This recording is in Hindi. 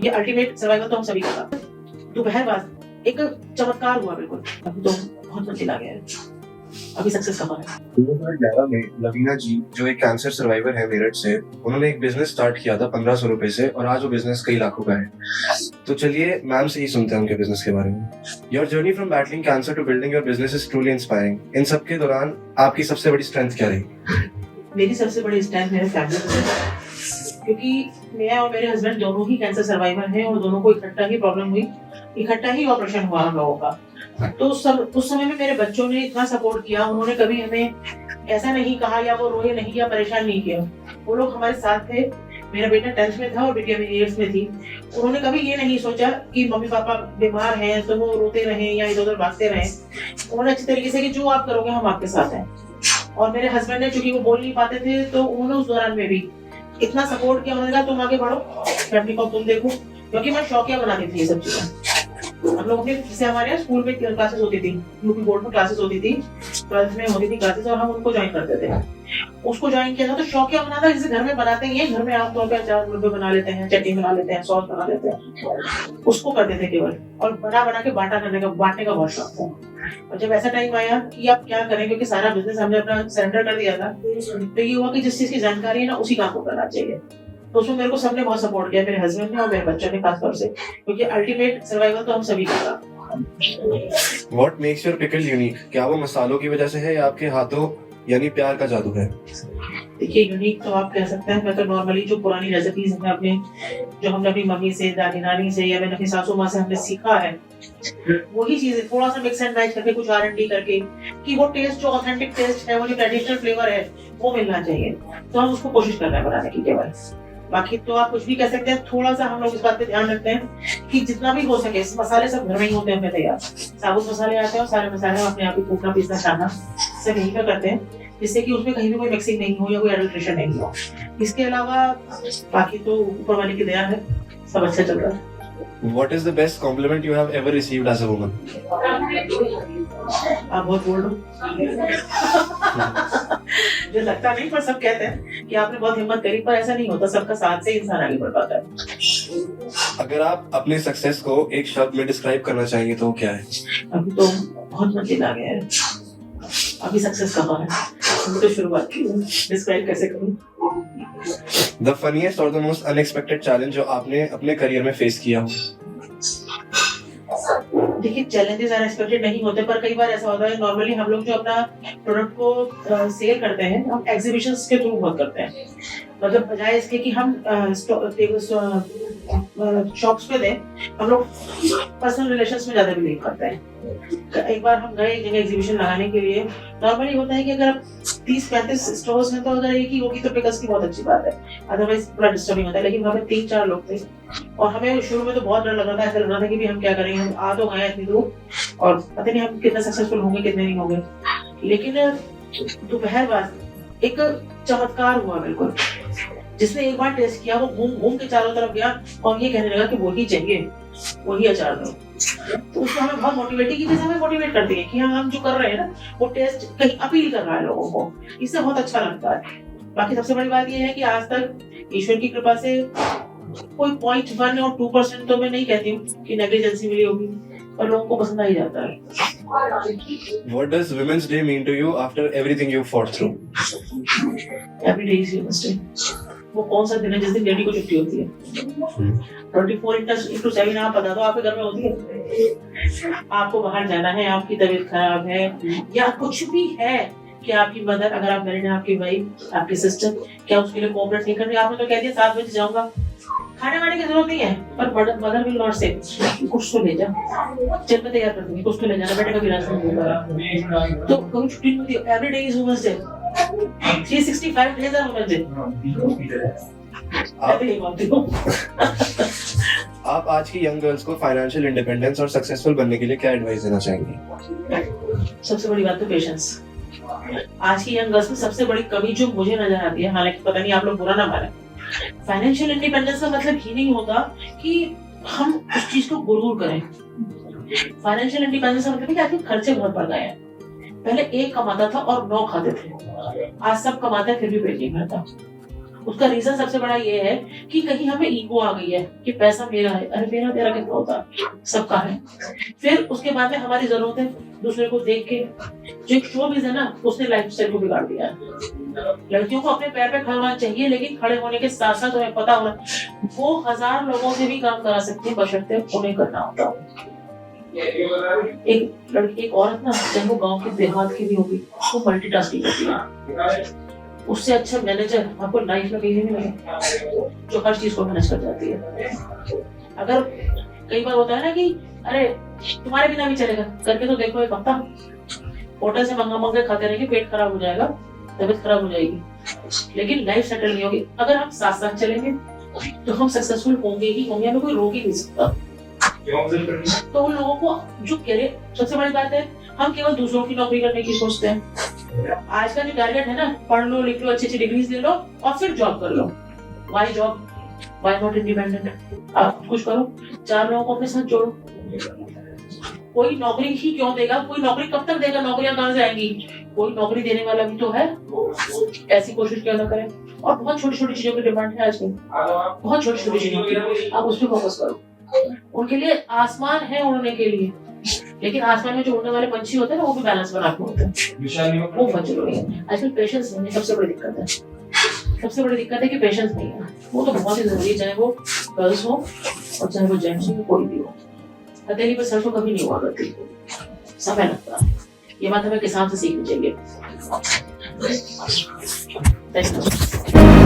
ये अल्टीमेट सर्वाइवल तो हम सभी का था। दोपहर बाद एक चमत्कार हुआ बिल्कुल। अभी तो बहुत मंजिल आ गया है, अभी सक्सेस कमा है। 2011 में लवीना जी जो एक कैंसर सर्वाइवर है मेरठ से, उन्होंने एक बिजनेस स्टार्ट किया था 1500 रुपए से और आज वो बिजनेस कई लाखों का है। तो चलिए मैम से ही सुनते हैं उनके बिजनेस के बारे में। Your journey from battling cancer to building your business is truly inspiring. इन सब के दौरान आपकी सबसे बड़ी स्ट्रेंथ क्या रही? मेरी सबसे बड़ी स्ट्रेंथ मेरे फैमिली, क्योंकि मैं और मेरे हस्बैंड दोनों ही कैंसर सर्वाइवर हैं और दोनों को इकट्ठा ही प्रॉब्लम हुई, इकट्ठा ही ऑपरेशन हुआ हम लोगों का। तो सब उस समय में मेरे बच्चों ने इतना सपोर्ट किया, उन्होंने कभी हमें ऐसा नहीं कहा या वो रोए नहीं या परेशान नहीं किया। वो लोग हमारे साथ थे। मेरा बेटा 10th में था और बेटिया मेरी 8th में थी। उन्होंने कभी ये नहीं सोचा कि मम्मी पापा बीमार हैं तो वो रोते रहें या इधर उधर भागते रहें। उन्होंने अच्छी तरीके से कि जो आप करोगे हम आपके साथ हैं। और मेरे हस्बैंड ने, चूंकि वो बोल नहीं पाते थे, तो उन्होंने उस दौरान में भी इतना सपोर्ट किया। उन्होंने कहा तुम आगे बढ़ो, फैमिली को तुम देखो, क्योंकि मैं शौकिया बनाती थी ये सब चीजें। हम लोग अपने, जैसे हमारे यहाँ स्कूल में क्लासेस होती थी, यूपी बोर्ड में क्लासेस होती थी, 12th में होती थी क्लासेस, और हम उनको ज्वाइन करते थे। उसको ज्वाइन किया था तो शौकिया बना था, जैसे घर में बनाते ही हैं, घर में आमतौर पर अचार मुर्गे बना लेते हैं, चटनी बना लेते हैं, सॉस बना लेते हैं, उसको करते थे केवल। और बना बना के बांटने का बहुत शौक था। और जब ऐसा टाइम आया कि आप क्या करें, क्योंकि सारा बिजनेस हमने अपना सरेंडर कर दिया था, तो ये हुआ कि जिस चीज की जानकारी है ना उसी काम को करना चाहिए। तो उसमें मेरे को सबने बहुत सपोर्ट किया, मेरे हस्बैंड ने और मेरे बच्चों ने खासतौर से, क्योंकि अल्टीमेट सर्वाइवल तो हम सभी का था। What makes your pickle unique? क्या वो मसालों की वजह से है या आपके हाथों यानी प्यार का जादू है? देखिए, यूनिक तो आप कह सकते हैं। मैं तो नॉर्मली जो पुरानी रेसिपीज हैं अपने, जो हमने अपनी मम्मी से, दादी नानी से या मैंने अपनी सासू माँ से हमने सीखा है, वही चीजें थोड़ा सा मिक्स एंड मैच करके, कुछ R&D करके, कि वो टेस्ट जो ऑथेंटिक टेस्ट है, वो जो ट्रेडिशनल फ्लेवर है, वो मिलना चाहिए। तो हम उसको कोशिश कर रहे हैं बनाने की केवल। बाकी तो आप कुछ भी कह सकते हैं। थोड़ा सा हम लोग इस बात पे ध्यान रखते हैं कि जितना भी हो सके, मसाले सब घर में ही होते हैं अपने तैयार, साबुत मसाले आते हैं और सारे मसाले अपने आप ही कूटना पीसना छानना सब यहीं पर करते हैं, जिससे कि उसमें कहीं भी कोई मिक्सिंग नहीं हो या कोई एडल्ट्रेशन नहीं हो। इसके अलावा बाकी तो ऊपर वाले की दया है, सब अच्छा चल रहा है। What is the best compliment you have ever received as a woman? आप बहुत बोल रहे जो लगता नहीं, पर सब कहते हैं कि आपने बहुत हिम्मत करी, पर ऐसा नहीं होता। सबका साथ से इंसान आगे बढ़ पाता है। अगर आप अपने सक्सेस को एक शब्द में डिस्क्राइब करना चाहेंगे तो क्या है? अभी तो बहुत मंजिल आ गया है, अभी सक्सेस कहाँ है, अभी तो शुरुआत की है। डिस्क्राइब कैसे करूं? The funniest और the most unexpected challenge जो आपने अपने करियर में फेस किया हो? देखिए, चैलेंजेस अनएक्सपेक्टेड नहीं होते, पर कई बार ऐसा होता है। नॉर्मली हम लोग जो अपना प्रोडक्ट को सेल करते हैं, हम एग्जीबिशंस के थ्रू वर्क करते हैं। मतलब बजाय इसके कि हम शॉप्स पे दें, हम लोग पर्सनल रिलेशंस में ज्यादा बिलीव करते हैं। एक बार हम गए एक जगह एग्जीबिशन लगाने के लिए। नॉर्मली होता है कि अगर 30-35 स्टोर्स हैं तो अगर एक ही होगी तो पिकल्स की बहुत अच्छी बात है, अदरवाइज पूरा डिस्टर्बिंग होता है। लेकिन वहाँ पे 3-4 लोग थे और हमें शुरू में तो बहुत डर लग रहा था। ऐसा लग रहा था कि भी हम क्या करेंगे, हम आ तो गए इतनी दूर और पता नहीं हम कितना सक्सेसफुल होंगे कितने नहीं होंगे। लेकिन दोपहर बाद एक चमत्कार हुआ बिल्कुल। जिसने एक बार टेस्ट किया वो घूम घूम के चारों तरफ गया और ये कहने लगा कि वही चाहिए, वही अचार दो। तो उसको हमें बहुत मोटिवेट की, जैसे हमें मोटिवेट करती है कि हम जो कर रहे हैं ना, वो टेस्ट कहीं अपील कर रहा है लोगों को, इससे बहुत अच्छा लगता है। बाकी सबसे बड़ी बात ये है कि आज तक ईश्वर की कृपा से कोई 0.1 और 2% तो मैं नहीं कहती हूँ कि नेग्लिजेंसी मिली होगी, पर लोगों को पसंद आ ही जाता है। What does Women's Day mean to you after everything you fought through? Every day is Women's Day। वो कौन सा दिन है जिस दिन लेडी को छुट्टी होती है? 24/7 आप बता दो, आपके घर में होती है? आपको बाहर जाना है, आपकी तबीयत खराब है या कुछ भी है, कि आपकी मदर, अगर आप मैरिड हैं, आपकी वाइफ, आपकी सिस्टर, क्या उसके लिए कोऑपरेट नहीं कर रही? आपने तो कह दिया 7 बजे जाऊंगा, खाने वाने की जरूरत नहीं है, पर मदर विल नॉट से कुछ तो ले जा, चल मैं तैयार कर दूंगी, कुछ तो ले जाना, बेटे का भी रास्ता नहीं होगा। तो कभी छुट्टी नहीं होती। Every day is women's day, 365 days are women's day। आप आज की यंग गर्ल्स को फाइनेंशियल इंडिपेंडेंस और सक्सेसफुल बनने के लिए क्या एडवाइस देना चाहेंगे? सबसे बड़ी बात तो पेशेंस। आज की यंग गर्ल्स में सबसे बड़ी कमी जो मुझे नजर आती है, हालांकि पता नहीं आप लोग बुरा ना माने, फाइनेंशियल इंडिपेंडेंस का मतलब ही नहीं होता कि हम उस चीज को गुरूर करें। फाइनेंशियल इंडिपेंडेंस का मतलब है कि आपके खर्चे बहुत बढ़ गए हैं। पहले एक कमाता था और 9 खाते थे, आज सब कमाते हैं फिर भी पेट नहीं भरता। उसका रीजन सबसे बड़ा ये है कि कहीं हमें ईगो आ गई है कि पैसा मेरा है, अरे मेरा तेरा कितना होता है, सबका है। फिर उसके बाद में हमारी जरूरतें दूसरे को देख के, जो एक शोबिज़ है ना, उसने लाइफस्टाइल को बिगाड़ दिया है। लड़कियों को अपने पैर पे खड़ा होना चाहिए, लेकिन खड़े होने के साथ साथ तुम्हें पता होना वो 1000 लोगों से भी काम करा सकती है, बशर्ते उन्हें करना होता है। एक लड़की, एक औरत ना, चाहे वो गांव की देहात की भी होगी, वो मल्टीटास्किंग करती है। उससे अच्छा मैनेजर आपको लाइफ में कहीं नहीं मिलेगा, जो हर चीज को मैनेज कर जाती है। अगर कई बार होता है ना कि अरे तुम्हारे बिना भी चलेगा, करके तो देखो एक हफ्ता होटल से मंगा खाते रहेंगे, पेट खराब हो जाएगा, तबीयत खराब हो जाएगी, लेकिन लाइफ सेटल नहीं होगी। अगर हम साथ साथ चलेंगे तो हम सक्सेसफुल होंगे ही होंगे, हमें कोई रोक ही नहीं सकता। तो उन लोगों को जो करियर, सबसे बड़ी बात है, हम केवल दूसरों की नौकरी करने की सोचते हैं। आज का जो टारगेट है ना, पढ़ लो, लिख लो, अच्छी डिग्रीज ले लो और फिर जॉब कर लो। Why job, why not independent? आप कुछ करो, 4 लोगों को अपने साथ जोड़ो। कोई नौकरी ही क्यों देगा, कोई नौकरी कब तक देगा, नौकरियां कहां से आएंगी? कोई नौकरी देने वाला भी तो है, ऐसी कोशिश क्यों ना करें। और बहुत छोटी छोटी चीजों की डिमांड है आजकल, बहुत छोटी छोटी चीजों की, आप उस पर फोकस करो। उनके लिए आसमान है उड़ने के लिए, लेकिन आसमान में जो उड़ने वाले पंछी होते हैं ना, वो भी बैलेंस बना के होते हैं, वो बहुत जरूरी है। आजकल पेशेंस नहीं है, सबसे बड़ी दिक्कत है। सबसे बड़ी दिक्कत है कि पेशेंस नहीं है, वो तो बहुत ही जरूरी है, चाहे वो गर्ल्स हो और चाहे वो जेंट्स हो, कोई भी हो। हथेली पर सरसों कभी नहीं हुआ करती, समय लगता है। ये बात हमें किसान से सीखनी चाहिए। Thank you.